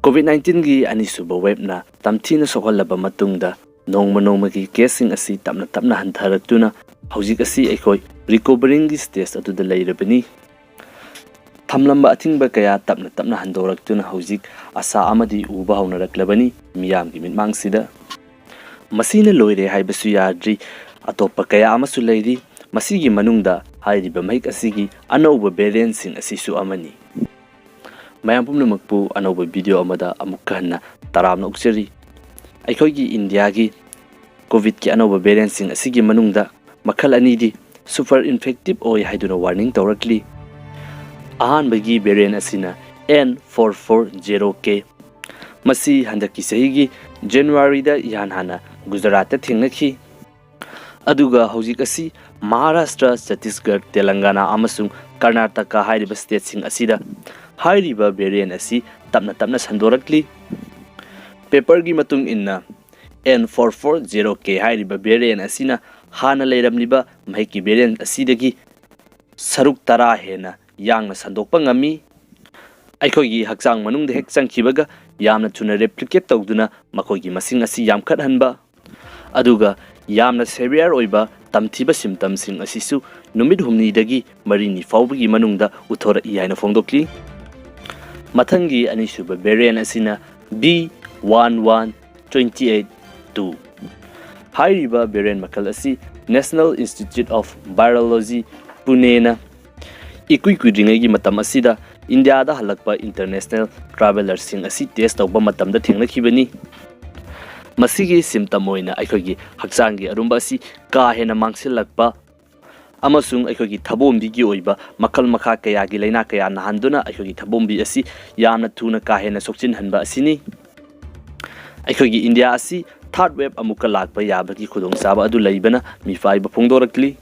COVID-19 gi anisubा webna tamthina sokhallaba matungda nongma-nongmagi casing asi tapna hantharatuna hojik asi aikoi recovering gi stage atuda leirabani thamlamba athingba kaya tapna handoraktuna hojik asa amadi uba haunaraklabani miyam gi mitmangsida masina loire haibasu yadri atopa kaya amasu leiri masigi manungda hairiba mahik asigi anauba variant sing asisu amani mayam pumnamakpu anauba video amada amukkanna taramna ukchari aikhoigi India gi COVID ki anauba variant sing asigi manungda makhal anidi super infective oi haiduna warning tawrakli ahanbagi variant asina N440K masi handaki sahigi January da hana Gujarat ta thingnakhi aduga hojik asi Maharashtra Chhattisgarh Telangana amasung Karnataka hairiba state sing asida hairiba variant asi tapna sandorakli paper gi matung inna N440K hairiba variant asina hana leiramliba mahiki variant asidagi saruk tara hena yangna sandokpa ngami aikhogi hakchang manungda hek changkhibaga yamna thuna replicate tawduna makhogi masing asi yamkhat hanba aduga yamna severe oiba tamthiba symptoms sing asisu numit humni dagi marini fawbagi manungda uthora ihaina fongdokli mathangi anisuba variant asina B11282 hairiba variant makal asi National Institute of Virology Pune na ikui kuidringai matam asida India da halakpa international travelers sing asi test tawba matamda thengnakhibani masigi symptom oina aikhogi hakchangi arumba asi ka hena mangsilakpa amasung aikhogi thabombi gi oiba makal makha kaya gi leina kaya nahanduna aikhogi thabombi asi yamna thuna ka hena sokchin hanba asini aikhogi India asi third wave amuka lakpa yabagi khudong saba adu leibana mifai ba phongdorakli